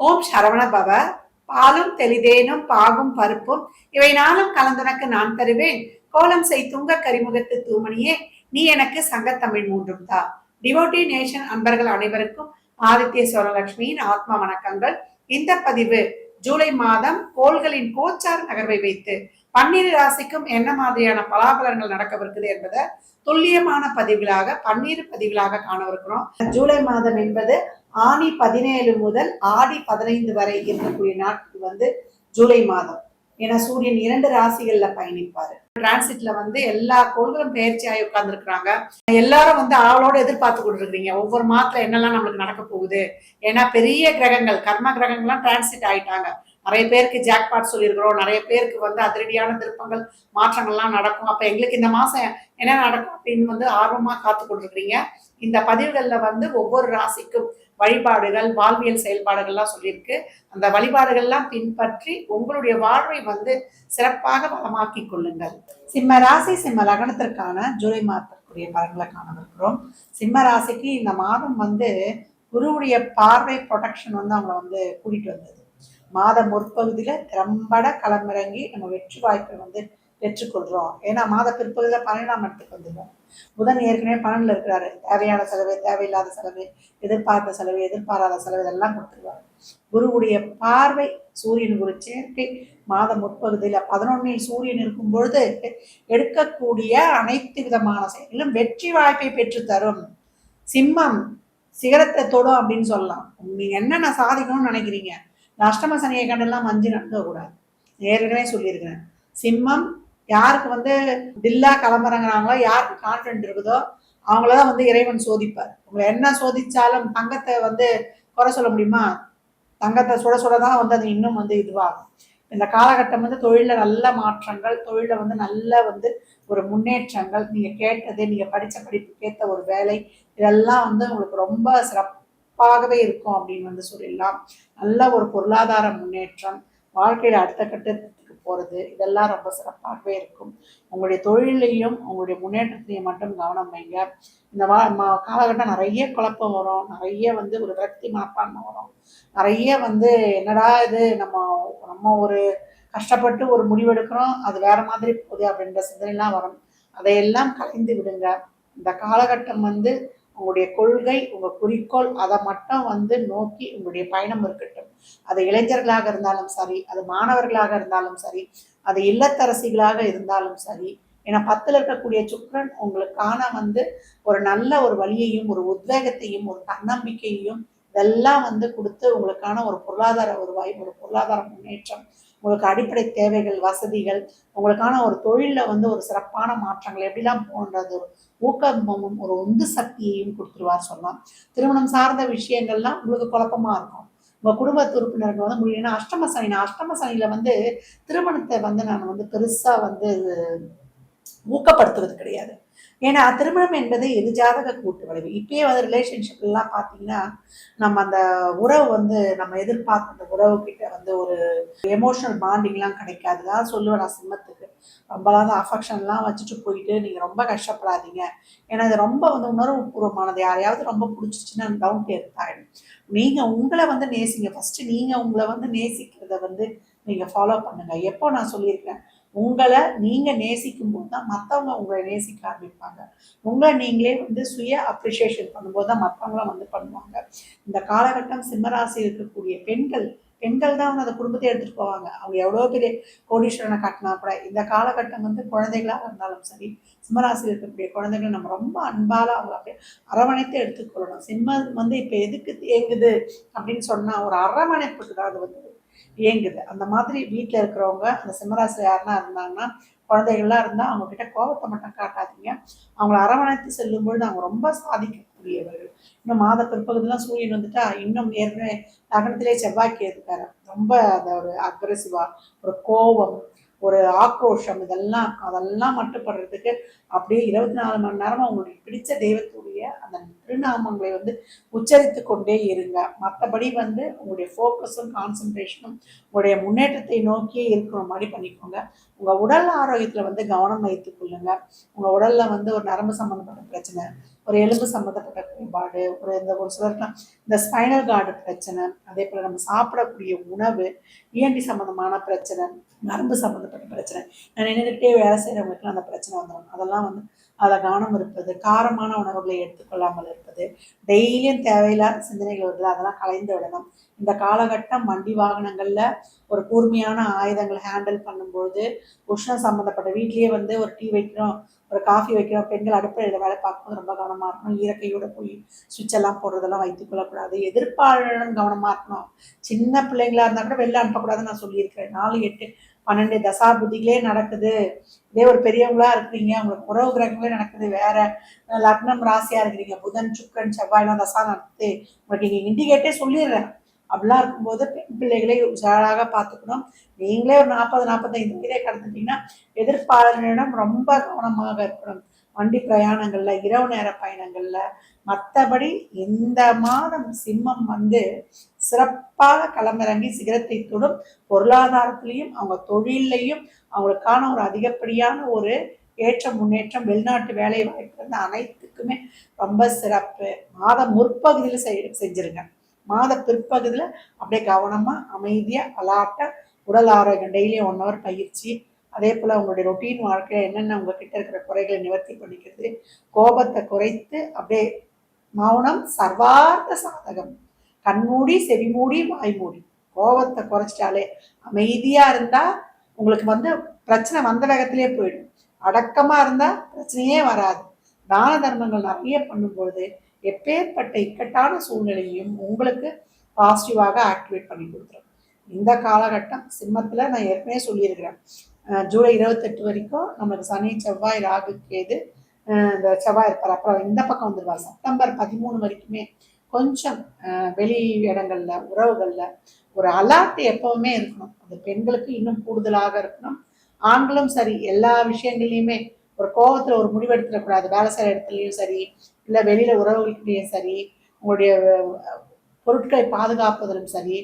ஓம் சரவண பவ. பாலும் தெளிதேனும் பாகும் பருப்பும் இவை நாளும் கலந்துனக்கு நான் தருவேன். கோலம் செய் துங்க கரிமுகத்து தூமணியே, நீ எனக்கு சங்கத்தமிழ் மூன்றும் தா. டிவோட்டி நேஷன் அன்பர்கள் அனைவருக்கும் ஆதித்ய சுவரலட்சுமியின் ஆத்மா வணக்கங்கள். இந்த பதிவு ஜூலை மாதம் கோள்களின் கோச்சார் நகர்வை வைத்து 12 ராசிக்கும் என்ன மாதிரியான பலாபலன்கள் நடக்கவிருக்குது என்பதை துல்லியமான பதிவுகளாக 12 பதிவுகளாக காணவிருக்கிறோம். ஜூலை மாதம் என்பது ஆனி 17 முதல் ஆடி 15 வரை இருக்கக்கூடிய நாட்கள் ஜூலை மாதம். ஏன்னா சூரியன் 2 ராசிகள்ல பயணிப்பாரு. டிரான்சிட்ல எல்லா கோள்களும் பயிற்சியாகி உட்கார்ந்து இருக்கிறாங்க. எல்லாரும் ஆவலோட எதிர்பார்த்து கொண்டிருக்கிறீங்க ஒவ்வொரு மாதத்துல என்னெல்லாம் நம்மளுக்கு நடக்க போகுது. ஏன்னா பெரிய கிரகங்கள், கர்ம கிரகங்கள்லாம் டிரான்சிட் ஆயிட்டாங்க. நிறைய பேருக்கு ஜாக்பாட் சொல்லியிருக்கிறோம். நிறைய பேருக்கு அதிரடியான திருப்பங்கள், மாற்றங்கள்லாம் நடக்கும். அப்ப எங்களுக்கு இந்த மாசம் என்ன நடக்கும் அப்படின்னு ஆர்வமா காத்து கொண்டிருக்கிறீங்க. இந்த பதிவுகள்ல ஒவ்வொரு ராசிக்கும் வழிபாடுகள், வாழ்வியல் செயல்பாடுகள்லாம் சொல்லியிருக்கு. அந்த வழிபாடுகள்லாம் பின்பற்றி உங்களுடைய வாழ்வை சிறப்பாக வளமாக்கி கொள்ளுங்கள். சிம்ம ராசி சிம்ம லக்னத்திற்கான ஜூலை மாதத்திற்குரிய பலன்களை காணவிருக்கிறோம். சிம்ம ராசிக்கு இந்த மாதம் குருவுடைய பார்வை ப்ரொடெக்ஷன் அவங்களை கூட்டிட்டு வந்தது. மாத முற்பகுதியில திறம்பட களமிறங்கி நம்ம வெற்றி வாய்ப்பை பெற்றுக்கொள்றோம். ஏன்னா மாத பிற்பகுதியில 12ஆம் இடத்துக்கு வந்துடும். புதன் ஏற்கனவே 12ல இருக்கிறாரு. தேவையான செலவு, தேவையில்லாத செலவு, எதிர்பார்த்த செலவு, எதிர்பாராத செலவு இதெல்லாம் கொடுத்துருவாரு. குருவுடைய பார்வை, சூரியன் குரு சேர்க்கை மாத முற்பகுதியில 11ல் சூரியன் இருக்கும் பொழுது எடுக்கக்கூடிய அனைத்து விதமான செயலும் வெற்றி வாய்ப்பை பெற்று தரும். சிம்மம் சிகரத்தை தொடும் அப்படின்னு சொல்லலாம். நீங்க என்னென்ன சாதிக்கணும்னு நினைக்கிறீங்க? அஷ்டம சனியை கண்டெல்லாம் மஞ்சு நடக்க கூடாது. ஏற்கனவே சொல்லியிருக்கிறேன். சிம்மம் யாருக்கு தில்லா கிளம்புறாங்கிறாங்களோ, யாருக்கு கான்ஃபிடன்ட் இருக்குதோ அவங்களதான் இறைவன் சோதிப்பார். உங்களை என்ன சோதிச்சாலும் தங்கத்தை குறை சொல்ல முடியுமா? தங்கத்தை சுட சுடதான் அது இன்னும் இதுவாகும். இந்த காலகட்டம் தொழில நல்ல மாற்றங்கள், தொழில நல்ல ஒரு முன்னேற்றங்கள், நீங்க கேட்டது, நீங்க படிச்ச படிப்புக்கேற்ற ஒரு வேலை, இதெல்லாம் உங்களுக்கு ரொம்ப சிறப்பாகவே இருக்கும் அப்படின்னு சொல்லலாம். நல்ல ஒரு பொருளாதார முன்னேற்றம், வாழ்க்கையில அடுத்த கட்டத்துக்கு போறது, இதெல்லாம் ரொம்ப சிறப்பாகவே இருக்கும். உங்களுடைய தொழிலையும் உங்களுடைய முன்னேற்றத்திலையும் மட்டும் கவனம் வைங்க. இந்த காலகட்டம் நிறைய குழப்பம் வரும், நிறைய ஒரு விரக்தி மனப்பான்மை வரும், நிறைய என்னடா இது, நம்ம ஒரு கஷ்டப்பட்டு ஒரு முடிவெடுக்கிறோம், அது வேற மாதிரி போகுது அப்படின்ற சிந்தனைலாம் வரும். அதையெல்லாம் கலைந்து விடுங்க. இந்த காலகட்டம் உங்களுடைய கொள்கை, உங்க குறிக்கோள், அதை மட்டும் நோக்கி உங்களுடைய பயணம் இருக்கட்டும். அது இளைஞர்களாக இருந்தாலும் சரி, அது மாணவர்களாக இருந்தாலும் சரி, அது இல்லத்தரசிகளாக இருந்தாலும் சரி. ஏன்னா 10ல் இருக்கக்கூடிய சுக்கிரன் உங்களுக்கான ஒரு நல்ல ஒரு வழியையும், ஒரு உத்வேகத்தையும், ஒரு தன்னம்பிக்கையையும் இதெல்லாம் கொடுத்து உங்களுக்கான ஒரு பொருளாதார வருவாய், ஒரு பொருளாதார முன்னேற்றம், உங்களுக்கு அடிப்படை தேவைகள், வசதிகள், உங்களுக்கான ஒரு தொழிலில் ஒரு சிறப்பான மாற்றங்கள் எப்படிலாம் போன்றது ஒரு ஊக்கமும் ஒரு உந்து சக்தியையும் கொடுத்துருவார் சொல்லலாம். திருமணம் சார்ந்த விஷயங்கள்லாம் உங்களுக்கு குழப்பமா இருக்கும். உங்க குடும்பத்து உறுப்பினர்கள் முடியும். அஷ்டம சனியில திருமணத்தை நான் பெருசா ஊக்கப்படுத்துவது கிடையாது. ஏன்னா திருமணம் என்பது எதிர்ஜாதக கூட்டு விளைவு. இப்பயே ரிலேஷன்ஷிப் எல்லாம் பார்த்தீங்கன்னா நம்ம அந்த உறவு நம்ம எதிர்பார்த்த அந்த உறவு கிட்ட ஒரு எமோஷனல் பாண்டிங்லாம் கிடைக்காதுதான் சொல்லுவேன் நான் சிம்மத்துக்கு. ரொம்பலாம் அஃபெக்ஷன்லாம் வச்சுட்டு போயிட்டு நீங்க ரொம்ப கஷ்டப்படாதீங்க. ஏன்னா இது ரொம்ப உணர்வு பூர்வமானது. யாரையாவது ரொம்ப பிடிச்சிச்சுன்னா டவுன் எடுத்தாயிடும். நீங்க உங்களை நேசிங்க. ஃபர்ஸ்ட் நீங்க உங்களை நேசிக்கிறத நீங்க ஃபாலோ பண்ணுங்க. எப்போ நான் சொல்லியிருக்கேன், உங்களை நீங்க நேசிக்கும் போது தான் மற்றவங்க உங்களை நேசிக்க ஆரம்பிப்பாங்க. உங்களை நீங்களே சுய அப்ரிசியேஷன் பண்ணும்போது தான் மற்றவங்களும் பண்ணுவாங்க. இந்த காலகட்டம் சிம்மராசி இருக்கக்கூடிய பெண்கள் தான் அந்த குடும்பத்தை எடுத்துட்டு போவாங்க. அவங்க எவ்வளோ பெரிய கோடீஸ்வரனை காட்டினா கூட இந்த காலகட்டம் குழந்தைகளாக இருந்தாலும் சரி, சிம்மராசியில் இருக்கக்கூடிய குழந்தைகளை நம்ம ரொம்ப அன்பால அவங்க அப்படியே அரவணைத்து எடுத்துக்கொள்ளணும். சிம்மம் இப்போ எதுக்கு இயங்குது அப்படின்னு சொன்னா ஒரு அரவணைப்புக்கு தான் அது இயங்குது. அந்த மாதிரி வீட்டில் இருக்கிறவங்க அந்த சிம்மராசியில் யாருன்னா இருந்தாங்கன்னா, குழந்தைகள்லாம் இருந்தால் அவங்க கிட்ட கோபத்தை மட்டும் காட்டாதீங்க. அவங்கள அரவணைத்து செல்லும் பொழுது அவங்க ரொம்ப சாதிக்கக்கூடியவர்கள். இன்னும் மாத பிற்பகுதியெல்லாம் சூரியன் வந்துட்டா இன்னும் ஏற்கனவே லக்னத்திலே செவ்வாய்க்கு இருக்காரு. ரொம்ப அந்த ஒரு அக்ரெசிவா, ஒரு கோபம், ஒரு ஆக்ரோஷம், அதெல்லாம் மட்டுப்படுறதுக்கு அப்படியே 24 மணி நேரமா உங்களுக்கு பிடிச்ச தெய்வத்துடைய அந்த திருநாமங்களை உச்சரித்து கொண்டே இருங்க. மற்றபடி உங்களுடைய ஃபோக்கஸும் கான்சன்ட்ரேஷனும் உங்களுடைய முன்னேற்றத்தை நோக்கியே இருக்கிற மாதிரி பண்ணிக்கோங்க. உங்க உடல் ஆரோக்கியத்துல கவனம் வைத்துக் கொள்ளுங்க. உங்க உடல்ல ஒரு நரம்பு சம்பந்தப்பட்ட பிரச்சனை, ஒரு எலும்பு சம்மந்தப்பட்ட குறைபாடு, ஒரு சிலருக்குலாம் இந்த ஸ்பைனல் கார்டு பிரச்சனை, அதே போல் நம்ம சாப்பிடக்கூடிய உணவு, இஎன்டி சம்மந்தமான பிரச்சனை, நரம்பு சம்மந்தப்பட்ட பிரச்சனை, நான் நின்றுக்கிட்டே வேலை செய்கிறவங்களுக்குலாம் அந்த பிரச்சனை வந்துடும். அதெல்லாம் வந்து அதில் கவனம் இருப்பது, காரமான உணவுகளை எடுத்துக்கொள்ளாமல் இருப்பது, டெய்லியும் தேவையில்லாத சிந்தனைகள் வருது, அதெல்லாம் கலைந்து விடணும். இந்த காலகட்டம் வண்டி வாகனங்களில் ஒரு கூர்மையான ஆயுதங்களை ஹேண்டில் பண்ணும்போது, உஷ்ணம் சம்மந்தப்பட்ட வீட்லேயே வந்து ஒரு டீ வைக்கிறோம், ஒரு காஃபி வைக்கிறோம், பெண்கள் அடுப்படையில் வேலை பார்க்கும்போது ரொம்ப கவனமாக இருக்கணும். ஈரக்கையோட போய் சுவிட்ச் எல்லாம் போடுறதெல்லாம் வைத்துக் கொள்ளக்கூடாது. எதிர்ப்பாளரும் கவனமாக இருக்கணும். சின்ன பிள்ளைங்களா இருந்தால் கூட வெளில அனுப்பக்கூடாதுன்னு நான் சொல்லியிருக்கிறேன். 4, 8, 12 தசாபுதிகளே நடக்குது. இதே ஒரு பெரியவங்களா இருக்கிறீங்க, உங்களுக்கு உறவு கிரகங்களே நடக்குது, வேற லக்னம் ராசியா இருக்கிறீங்க, புதன் சுக்கரன் செவ்வாயெல்லாம் தசா நடக்குது, உங்களுக்கு இங்கே இண்டிகேட்டே சொல்லிடுறேன். அப்படிலாம் இருக்கும்போது பெண் பிள்ளைகளை உஷாராக பார்த்துக்கணும். நீங்களே ஒரு 40, 45 வயதை கடந்துட்டீங்கன்னா எதிர்ப்பாளர்களிடம் ரொம்ப கவனமாக இருக்கணும். வண்டி பிரயாணங்கள்ல, இரவு நேர பயணங்கள்ல. மற்றபடி இந்த மாதம் சிம்மம் வந்து சிறப்பாக களமிறங்கி சிகரத்தை தொடும். பொருளாதாரத்திலையும் அவங்க தொழிலையும் அவங்களுக்கான ஒரு அதிகப்படியான ஒரு ஏற்ற முன்னேற்றம், வெளிநாட்டு வேலை வாய்ப்பு அனைத்துக்குமே ரொம்ப சிறப்பு. மாத முற்பகுதியில் செஞ்சிருங்க. மாத பிற்பகுதியில் அப்படியே கவனமாக அமைதியாக அலாட்ட உடல் ஆரோக்கியம், டெய்லியும் 1 hour பயிற்சி, அதே போல் உங்களுடைய ரொட்டீன் வாழ்க்கையில் என்னென்ன உங்ககிட்ட இருக்கிற குறைகளை நிவர்த்தி பண்ணிக்கிறது, கோபத்தை குறைத்து அப்படியே மௌனம் சர்வார்த்த சாதகம், கண்மூடி செவி மூடி வாய் மூடி கோபத்தை குறைச்சிட்டாலே அமைதியாக இருந்தால் உங்களுக்கு வந்து பிரச்சனை வந்த வேகத்திலே போயிடும். அடக்கமாக இருந்தால் பிரச்சனையே வராது. தான தர்மங்கள் நிறைய பண்ணும்போது எப்பேற்பட்ட இக்கட்டான சூழ்நிலையும் உங்களுக்கு பாசிட்டிவாக ஆக்டிவேட் பண்ணி கொடுத்துரும். இந்த காலகட்டம் சிம்மத்தில் நான் ஏற்கனவே சொல்லியிருக்கிறேன், ஜூலை 28 வரைக்கும் நம்மளுக்கு சனி செவ்வாய் ராகு கேது, இந்த செவ்வாய் இருப்பார், அப்புறம் இந்த பக்கம் வந்துடுவார். செப்டம்பர் 13 வரைக்குமே கொஞ்சம் வெளி இடங்கள்ல உறவுகளில் ஒரு அலர்ட் எப்பவுமே இருக்கணும். அது பெண்களுக்கு இன்னும் கூடுதலாக இருக்கணும். ஆண்களும் சரி, எல்லா விஷயங்கள்லையுமே ஒரு கோபத்தில் ஒரு முடிவெடுத்துடக்கூடாது. வேலை செய்கிற இடத்துலையும் சரி, இல்லை வெளியில் உறவுகிட்டையும் சரி, உங்களுடைய பொருட்களை பாதுகாப்பதிலும் சரி,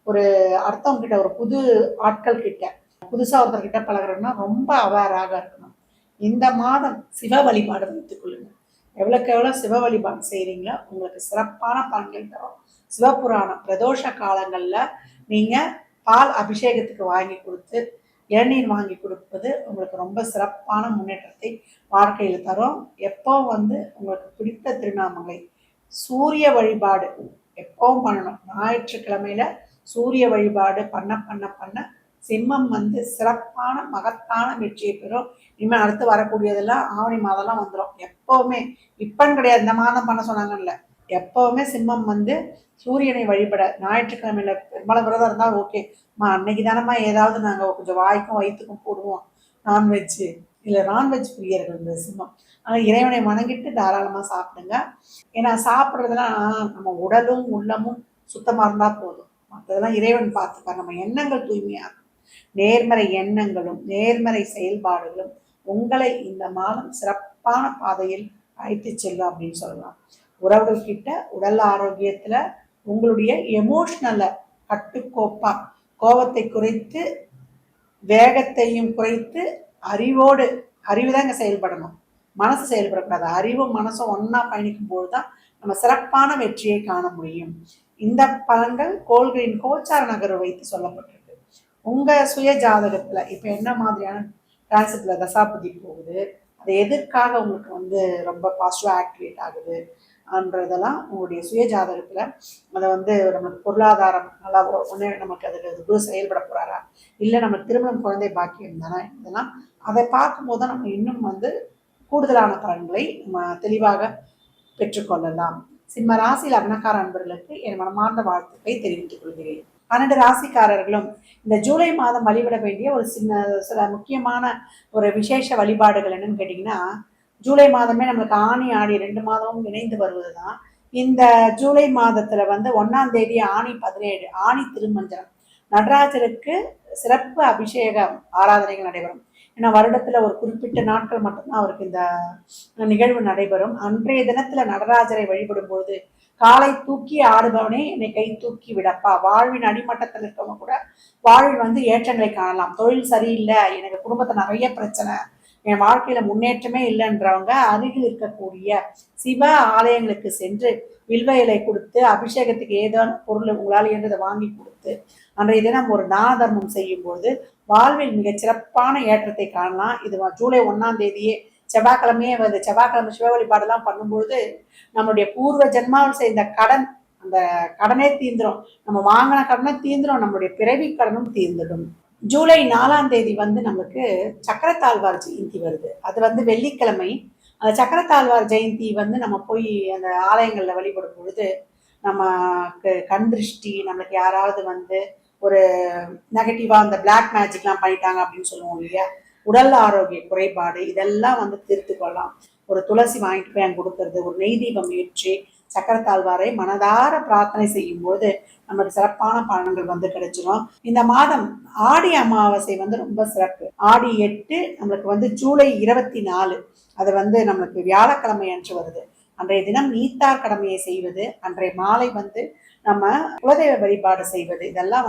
ஒரு அடுத்தவங்கிட்ட ஒரு புது ஆட்கள் கிட்ட புதுசாக ஒருத்தர்கிட்ட பழகிறோம்னா ரொம்ப அவேராக இருக்கணும். இந்த மாதம் சிவ வழிபாடு வைத்துக் கொள்ளுங்கள். எவ்வளோக்கு எவ்வளோ சிவ வழிபாடு செய்கிறீங்களோ உங்களுக்கு சிறப்பான பலன்கள் தரும். சிவபுராணம் பிரதோஷ காலங்களில் நீங்கள் பால் அபிஷேகத்துக்கு வாங்கி கொடுத்து இளநீர் வாங்கி கொடுப்பது உங்களுக்கு ரொம்ப சிறப்பான முன்னேற்றத்தை வாழ்க்கையில் தரும். எப்போ வந்து உங்களுக்கு பிடித்த திருநாமங்களை சூரிய வழிபாடு எப்பவும் பண்ணணும். ஞாயிற்றுக்கிழமையில சூரிய வழிபாடு பண்ண பண்ண பண்ண சிம்மம் வந்து சிறப்பான மகத்தான வெற்றியை பெறும். இனிமேல் அடுத்து வரக்கூடியதெல்லாம் ஆவணி மாதம்லாம் வந்துடும். எப்போவுமே இப்பன்னு கிடையாது, இந்த மாதம் பண்ண சொன்னாங்கல்ல, எப்போவுமே சிம்மம் வந்து சூரியனை வழிபட ஞாயிற்றுக்கிழமையில பெரும்பாலும் விரதம் இருந்தால் ஓகேம்மா, அன்னைக்கு தானம்மா ஏதாவது நாங்கள் கொஞ்சம் வாய்க்கும் வயிற்றுக்கும் போடுவோம் நான்வெஜ்ஜு, இல்லை நான்வெஜ் பிரியர்கள் இந்த சிம்மம். ஆனால் இறைவனை வணங்கிட்டு தாராளமாக சாப்பிடுங்க. ஏன்னா சாப்பிட்றதுலாம் நம்ம உடலும் உள்ளமும் சுத்தமாக இருந்தால் போதும், மற்றதெல்லாம் இறைவன் பார்த்துப்பார். நம்ம எண்ணங்கள் தூய்மையாக, நேர்மறை எண்ணங்களும் நேர்மறை செயல்பாடுகளும் உங்களை இந்த மாதம் சிறப்பான பாதையில் அழைத்து செல்லும் அப்படின்னு சொல்லலாம். உறவுகள் கிட்ட உடல் ஆரோக்கியத்துல உங்களுடைய எமோஷனலை கட்டுக்கோப்பா, கோபத்தை குறைத்து வேகத்தையும் குறைத்து அறிவோடு, அறிவுதாங்க செயல்படணும், மனசு செயல்படக்கூடாது. அறிவும் மனசும் ஒன்னா பயணிக்கும் போதுதான் நம்ம சிறப்பான வெற்றியை காண முடியும். இந்த பலன்கள் கோள்களின் கோச்சார நகர்வு வைத்து சொல்லப்பட்டிருக்கு. உங்க சுய ஜாதகத்துல இப்ப என்ன மாதிரியான டிரான்சிட்ல தசாபதி போகுது, அது எதற்காக உங்களுக்கு வந்து ரொம்ப பாசிட்டிவா ஆக்டிவேட் ஆகுது என்றதெல்லாம் உங்களுடைய சுய ஜாதகத்துல அதை வந்து நமக்கு பொருளாதாரம் நல்லா ஒன்னே நமக்கு அதுக்கு குரு செயல்பட போறாரா, இல்லை நம்ம திருமணம் குழந்தை பாக்கியம் தானே, இதெல்லாம் அதை பார்க்கும்போது தான் நம்ம இன்னும் வந்து கூடுதலான பலன்களை நம்ம தெளிவாக பெற்றுக்கொள்ளலாம். சிம்ம ராசி லக்னக்கார அன்பர்களுக்கு என் மனமார்ந்த வாழ்த்துக்களை தெரிவித்துக் கொள்கிறேன். 12 ராசிக்காரர்களும் இந்த ஜூலை மாதம் வழிபட வேண்டிய ஒரு சில முக்கியமான ஒரு விசேஷ வழிபாடுகள் என்னன்னு கேட்டிங்கன்னா, ஜூலை மாதமே நம்மளுக்கு ஆணி ஆடி 2 மாதமும் இணைந்து வருவது தான். இந்த ஜூலை மாதத்துல வந்து 1ஆம் தேதி ஆணி 17 ஆணி திருமஞ்சனம், நடராஜருக்கு சிறப்பு அபிஷேகம் ஆராதனைகள் நடைபெறும். ஏன்னா வருடத்துல ஒரு குறிப்பிட்ட நாட்கள் மட்டும்தான் அவருக்கு இந்த நிகழ்வு நடைபெறும். அன்றைய தினத்துல நடராஜரை வழிபடும் போது காலை தூக்கி ஆடுபவனே என்னை கை தூக்கி விடப்பா, வாழ்வின் அடிமட்டத்தில் இருக்கவங்க கூட வாழ்வில் வந்து ஏற்றங்களை காணலாம். தொழில் சரியில்லை, எனக்கு குடும்பத்தை நிறைய பிரச்சனை, என் வாழ்க்கையில முன்னேற்றமே இல்லைன்றவங்க அருகில் இருக்கக்கூடிய சிவ ஆலயங்களுக்கு சென்று வில்வ இலை கொடுத்து அபிஷேகத்துக்கு ஏதான பொருள் உங்களால் என்றதை வாங்கி கொடுத்து அன்றைய தினம் ஒரு தான தர்மம் செய்யும்போது வாழ்வில் மிகச் சிறப்பான ஏற்றத்தை காணலாம். இது ஜூலை 1ஆம் தேதியே செவ்வாய்க்கிழமையே வருது. செவ்வாய்க்கிழமை சிவ வழிபாடெல்லாம் பண்ணும்பொழுது நம்மளுடைய பூர்வ ஜென்மாவில் செய்த கடன், அந்த கடனே தீர்ந்துடும். நம்ம வாங்கின கடனை தீர்ந்துடும், நம்மளுடைய பிறவி கடனும் தீர்ந்துடும். ஜூலை 4ஆம் தேதி நமக்கு சக்கரத்தாழ்வார் ஜெயந்தி வருது. அது வெள்ளிக்கிழமை. அந்த சக்கரத்தாழ்வார் ஜெயந்தி நம்ம போய் அந்த ஆலயங்களில் வழிபடும் பொழுது நமக்கு கண் திருஷ்டி, நம்மளுக்கு யாராவது ஒரு நெகட்டிவா அந்த பிளாக் மேஜிக்லாம் பண்ணிட்டாங்க அப்படின்னு சொல்லுவோம் இல்லையா, உடல் ஆரோக்கிய குறைபாடு, இதெல்லாம் தீர்த்து கொள்ளலாம். ஒரு துளசி வாங்கிட்டு போய் அங்கே கொடுக்கறது, ஒரு நெய் தீபம் ஏற்றி சக்கரத்தாழ்வாரை மனதார பிரார்த்தனை செய்யும் போது நமக்கு சிறப்பான பலன்கள் கிடைச்சிடும். இந்த மாதம் ஆடி அமாவாசை ரொம்ப சிறப்பு. ஆடி 8 நம்மளுக்கு ஜூலை 24, அது நம்மளுக்கு வியாழக்கிழமை அன்று வருது. அன்றைய தினம் நீத்தார் கடமையை செய்வது, அன்றைய மாலை நம்ம குலதெய்வ வழிபாடு செய்வது, இதெல்லாம்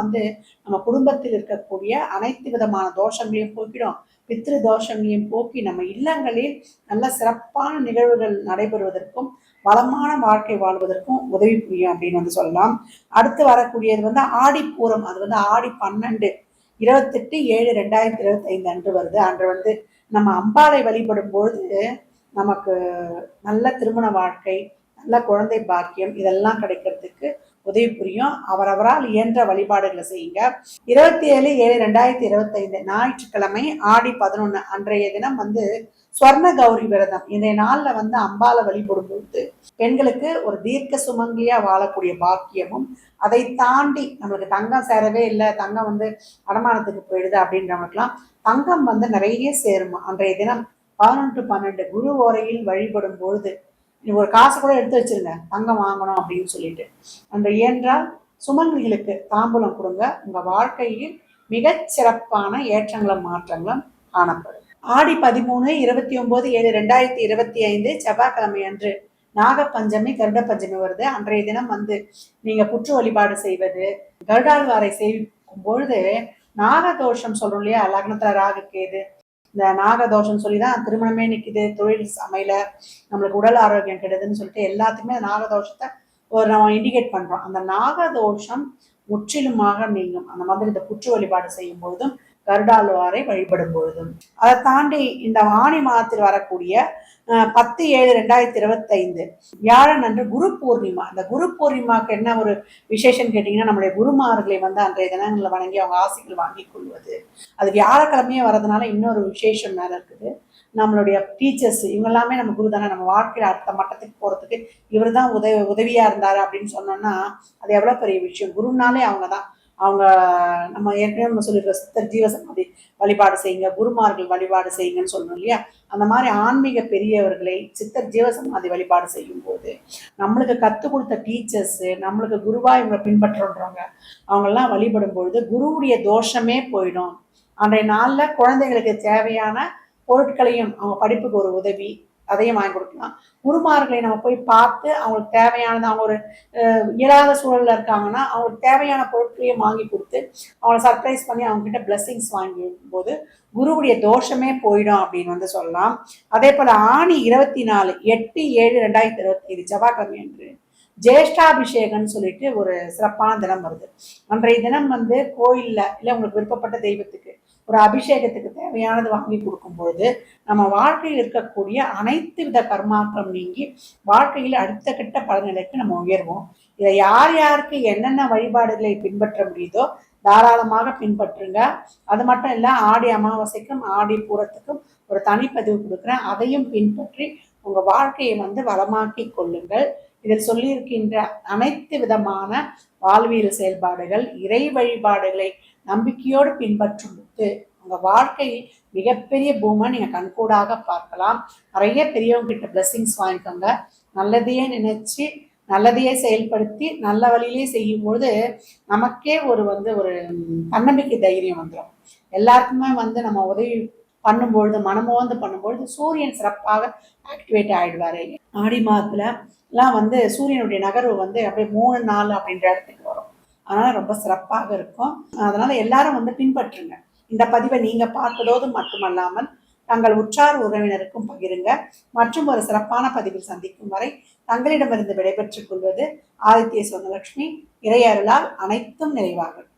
நம்ம குடும்பத்தில் இருக்கக்கூடிய அனைத்து விதமான தோஷங்களையும் போக்கிடும். பித்ரு தோஷங்களையும் போக்கி நம்ம இல்லங்களில் நல்ல சிறப்பான நிகழ்வுகள் நடைபெறுவதற்கும் வளமான வாழ்க்கை வாழ்வதற்கும் உதவி புரியும் அப்படின்னு சொல்லலாம். அடுத்து வரக்கூடியது ஆடிப்பூரம். அது ஆடி 12 28/7/2025 அன்று வருது. அன்று நம்ம அம்பாளை வழிபடும் பொழுது நமக்கு நல்ல திருமண வாழ்க்கை, நல்ல குழந்தை பாக்கியம், இதெல்லாம் கிடைக்கிறதுக்கு உதவி புரியும். அவரவரால் இயன்ற வழிபாடுகளை செய்யுங்க. 27/7/2025 ஞாயிற்றுக்கிழமை ஆடி 11 அன்றைய தினம் ஸ்வர்ண கௌரி விரதம். இன்றைய நாள்ல அம்பாளை வழிபடும் பொழுது பெண்களுக்கு ஒரு தீர்க்க சுமங்கலியா வாழக்கூடிய பாக்கியமும், அதை தாண்டி நம்மளுக்கு தங்கம் சேரவே இல்லை, தங்கம் அடமானத்துக்கு போயிடுது அப்படின்றவங்களுக்குலாம் தங்கம் நிறைய சேருமா. அன்றைய தினம் 11/12 குரு ஓரையில் வழிபடும் பொழுது ஒரு காசு கூட எடுத்து வச்சிருங்க, தங்கம் வாங்கணும் அப்படின்னு சொல்லிட்டு. அந்த இயன்றால் சுமங்கலிகளுக்கு தாம்பூலம் கொடுங்க. உங்க வாழ்க்கையில் மிகச் சிறப்பான ஏற்றங்களும் மாற்றங்களும் காணப்படும். ஆடி 13/29/2025 செவ்வாய்க்கிழமை அன்று நாகப்பஞ்சமி, கருட பஞ்சமி வருது. அன்றைய தினம் நீங்க புற்று வழிபாடு செய்வது, கருடாழ்வாரை செய்யும் பொழுது நாகதோஷம் சொல்றோம் இல்லையா, லக்னத்துல ராகு கேது, இந்த நாகதோஷம் சொல்லிதான் திருமணமே நிக்குது, தொழில் அமையல, நம்மளுக்கு உடல் ஆரோக்கியம் கெடுதுன்னு சொல்லிட்டு எல்லாத்துக்குமே நாகதோஷத்தை நம்ம இண்டிகேட் பண்றோம். அந்த நாகதோஷம் முற்றிலுமாக நீங்கும் அந்த மாதிரி இந்த புற்று வழிபாடு செய்யும் பொழுதும், கருடாழ்வாரை வழிபடும் பொழுதும். அதை தாண்டி இந்த ஆணி மாதத்தில் வரக்கூடிய 10/7/2025 வியாழன் அன்று குரு பூர்ணிமா. அந்த குரு பூர்ணிமாவுக்கு என்ன ஒரு விசேஷம் கேட்டீங்கன்னா, நம்மளுடைய குருமார்களை அன்றைய தினங்களில் வணங்கி அவங்க ஆசைகள் வாங்கி கொள்வது. அது வியாழக்கிழமையே வரதுனால இன்னொரு விசேஷம் மேல இருக்குது. நம்மளுடைய டீச்சர்ஸ் இவங்க எல்லாமே நம்ம குரு தானே. நம்ம வாழ்க்கையில் அடுத்த மட்டத்துக்கு போறதுக்கு இவர் தான் உதவியா இருந்தாரு அப்படின்னு சொன்னோம்னா அது எவ்வளவு பெரிய விஷயம். குருனாலே அவங்க தான். அவங்க நம்ம ஏற்கனவே நம்ம சொல்லிடுற சித்தர் ஜீவசமாதி வழிபாடு செய்யுங்க, குருமார்கள் வழிபாடு செய்யுங்கன்னு சொல்லணும் இல்லையா. அந்த மாதிரி ஆன்மீக பெரியவர்களை சித்தர் ஜீவசமாதி வழிபாடு செய்யும் போது நம்மளுக்கு கற்றுக் கொடுத்த டீச்சர்ஸ், நம்மளுக்கு குருவா இவங்களை பின்பற்றுறவங்க, அவங்கெல்லாம் வழிபடும் பொழுது குருவுடைய தோஷமே போயிடும். அன்றைய நாள்ல குழந்தைகளுக்கு தேவையான பொருட்களையும், அவங்க படிப்புக்கு ஒரு உதவி, அதையும் வாங்கி கொடுக்கலாம். குருமார்களை நம்ம போய் பார்த்து அவங்களுக்கு தேவையானது, அவங்க ஒரு இயலாத சூழல்ல இருக்காங்கன்னா அவங்களுக்கு தேவையான பொருட்களையும் வாங்கி கொடுத்து அவங்கள சர்ப்ரைஸ் பண்ணி அவங்க கிட்ட பிளெஸிங்ஸ் வாங்கி போது குருவுடைய தோஷமே போயிடும் அப்படின்னு சொல்லலாம். அதே போல ஆணி 24/8/7/2025 செவ்வாய்க்கிழமை அன்று ஜேஷ்டாபிஷேகம்னு சொல்லிட்டு ஒரு சிறப்பான தினம் வருது. அன்றைய தினம் கோயில்ல இல்லை உங்களுக்கு விருப்பப்பட்ட தெய்வத்துக்கு ஒரு அபிஷேகத்துக்கு தேவையானது வாங்கி கொடுக்கும் பொழுது நம்ம வாழ்க்கையில் இருக்கக்கூடிய அனைத்து வித கர்மாக்களும் நீங்கி வாழ்க்கையில் அடுத்த கட்ட பலநிலைக்கு நம்ம உயர்வோம். இதை யார் யாருக்கு என்னென்ன வழிபாடுகளை பின்பற்ற முடியுதோ தாராளமாக பின்பற்றுங்க. அது மட்டும் இல்லை, ஆடி அமாவாசைக்கும் ஆடி பூரத்துக்கும் ஒரு தனிப்பதிவு கொடுக்குறேன், அதையும் பின்பற்றி உங்க வாழ்க்கையை வளமாக்கி கொள்ளுங்கள். இதில் சொல்லியிருக்கின்ற அனைத்து விதமான வாழ்வியல் செயல்பாடுகள், இறை வழிபாடுகளை நம்பிக்கையோடு பின்பற்றும் போது உங்க வாழ்க்கையில் மிகப்பெரிய பூமை நீங்க கண்கூடாக பார்க்கலாம். நிறைய பெரியவங்க கிட்ட பிளெஸிங்ஸ் வாங்கிக்கோங்க. நல்லதையே நினைச்சு நல்லதையே செயல்படுத்தி நல்ல வழியிலே செய்யும்போது நமக்கே ஒரு ஒரு தன்னம்பிக்கை தைரியம் வந்துடும். எல்லாருக்குமே நம்ம உதவி பண்ணும்பொழுது, மனமோந்து பண்ணும்பொழுது சூரியன் சிறப்பாக ஆக்டிவேட் ஆயிடுவாரு. ஆடி மாதத்துல எல்லாம் சூரியனுடைய நகர்வு அப்படியே 3-4 அப்படின்ற இடத்துக்கு வரும். அதனால ரொம்ப சிறப்பாக இருக்கும். அதனால எல்லாரும் பின்பற்றுங்க. இந்த பதிவை நீங்க பார்ப்பதோடு மட்டுமல்லாமல் தங்கள் உற்றார் உறவினருக்கும் பகிருங்க. மற்றும் ஒரு சிறப்பான பதிவில் சந்திக்கும் வரை தங்களிடமிருந்து விடைபெற்றுக் கொள்வது ஆதித்ய சொர்ணலட்சுமி. இறையருளால் அனைத்தும் நிறைவாகும்.